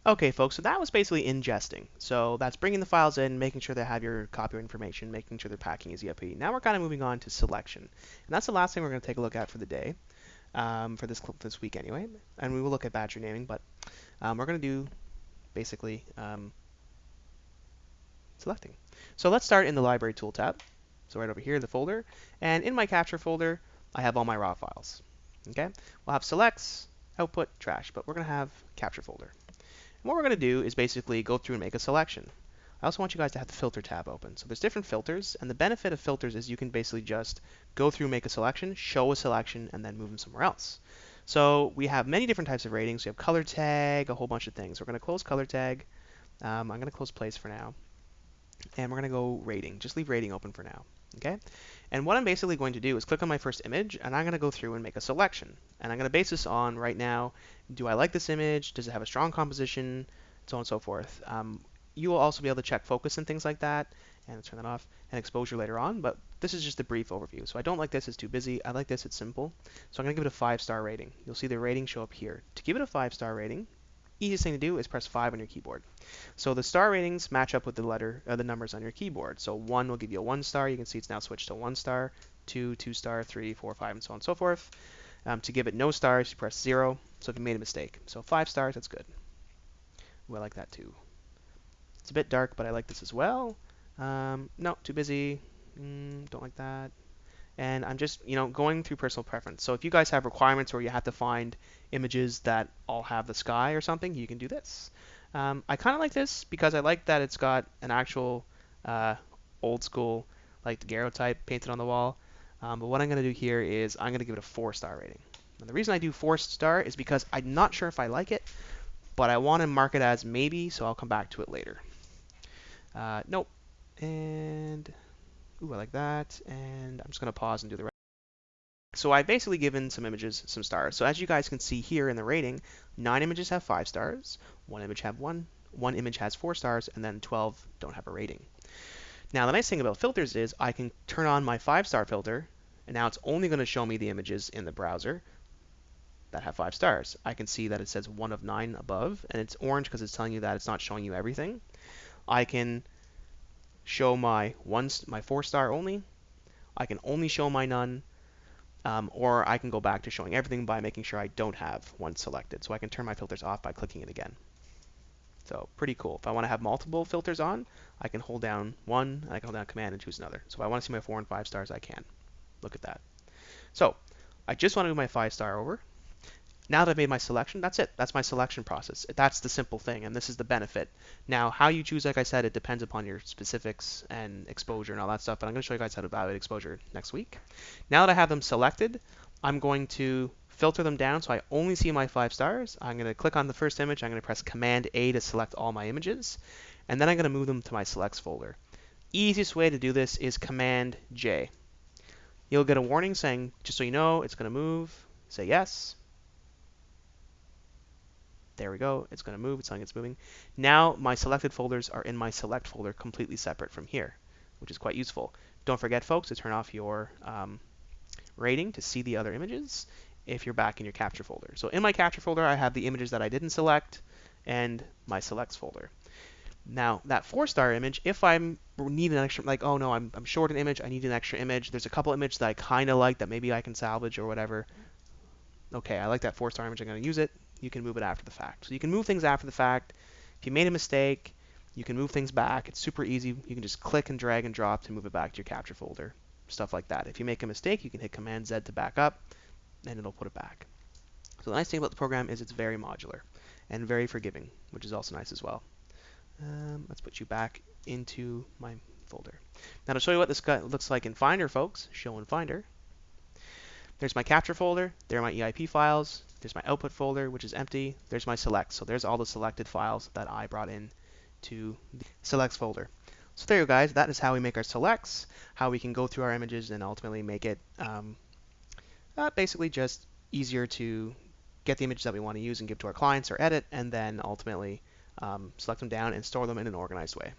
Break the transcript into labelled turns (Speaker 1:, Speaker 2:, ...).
Speaker 1: Okay, folks, so that was basically ingesting. So that's bringing the files in, making sure they have your copyright information, making sure they're packing as EIP. Now we're kind of moving on to selection. And that's the last thing we're going to take a look at for the day, for this week anyway. And we will look at batch renaming, but we're going to do basically selecting. So let's start in the library tool tab. So right over here, the folder. And in my capture folder, I have all my raw files. Okay, we'll have selects, output, trash, but we're going to have capture folder. And what we're going to do is basically go through and make a selection. I also want you guys to have the filter tab open. So there's different filters, and the benefit of filters is you can basically just go through, make a selection, show a selection, and then move them somewhere else. So we have many different types of ratings. We have color tag, a whole bunch of things. We're going to close color tag. I'm going to close place for now, and we're going to go rating. Just leave rating open for now. Okay? And what I'm basically going to do is click on my first image, and I'm going to go through and make a selection. And I'm going to base this on right now, do I like this image? Does it have a strong composition? So on and so forth. You will also be able to check focus and things like that, and turn that off, and exposure later on, but this is just a brief overview. So I don't like this, it's too busy. I like this, it's simple. So I'm going to give it a 5-star rating. You'll see the rating show up here. To give it a 5-star rating, easiest thing to do is press 5 on your keyboard. So the star ratings match up with the numbers on your keyboard. So 1 will give you a 1 star. You can see it's now switched to 1 star, 2, 2 star, 3, 4, 5, and so on and so forth. To give it no stars, you press 0. So if you made a mistake. So 5 stars, that's good. Ooh, I like that too. It's a bit dark, but I like this as well. No, too busy. Don't like that. And I'm just, going through personal preference. So if you guys have requirements where you have to find images that all have the sky or something, you can do this. I kind of like this because I like that it's got an actual uh, old school, like daguerreotype painted on the wall. But what I'm going to do here is I'm going to give it a 4-star rating. And the reason I do 4-star is because I'm not sure if I like it, but I want to mark it as maybe, so I'll come back to it later. Nope. And, ooh, I like that. And I'm just going to pause and do the rest. So I've basically given some images some stars. So as you guys can see here in the rating, 9 images have 5 stars, 1 image have 1 image has 4 stars, and then 12 don't have a rating. Now the nice thing about filters is I can turn on my 5-star filter, and now it's only going to show me the images in the browser that have 5 stars. I can see that it says 1 of 9 above, and it's orange because it's telling you that it's not showing you everything. I can show my 4-star only. I can only show my none, or I can go back to showing everything by making sure I don't have one selected. So I can turn my filters off by clicking it again. So pretty cool. If I want to have multiple filters on, I can hold down one, and I can hold down Command and choose another. So if I want to see my 4 and 5 stars, I can. Look at that. So I just want to move my 5-star over. Now that I've made my selection, that's it. That's my selection process. That's the simple thing, and this is the benefit. Now, how you choose, like I said, it depends upon your specifics and exposure and all that stuff, but I'm going to show you guys how to evaluate exposure next week. Now that I have them selected, I'm going to filter them down so I only see my 5 stars. I'm going to click on the first image. I'm going to press Command A to select all my images, and then I'm going to move them to my selects folder. Easiest way to do this is Command J. You'll get a warning saying, just so you know, it's going to move. Say yes. There we go. It's going to move. It's telling it's moving. Now my selected folders are in my select folder completely separate from here, which is quite useful. Don't forget, folks, to turn off your rating to see the other images if you're back in your capture folder. So in my capture folder, I have the images that I didn't select and my selects folder. Now that 4-star image, if I need an extra, like, oh no, I'm short an image, I need an extra image. There's a couple images that I kind of like that maybe I can salvage or whatever. Okay, I like that 4-star image, I'm going to use it. You can move it after the fact. So you can move things after the fact. If you made a mistake, you can move things back. It's super easy. You can just click and drag and drop to move it back to your capture folder, stuff like that. If you make a mistake, you can hit Command Z to back up, and it'll put it back. So the nice thing about the program is it's very modular and very forgiving, which is also nice as well. Let's put you back into my folder. Now to show you what this looks like in Finder, folks, show in Finder. There's my capture folder, there are my EIP files, there's my output folder, which is empty, there's my select. So there's all the selected files that I brought in to the selects folder. So there you go, guys. That is how we make our selects, how we can go through our images and ultimately make it basically just easier to get the images that we want to use and give to our clients or edit, and then ultimately select them down and store them in an organized way.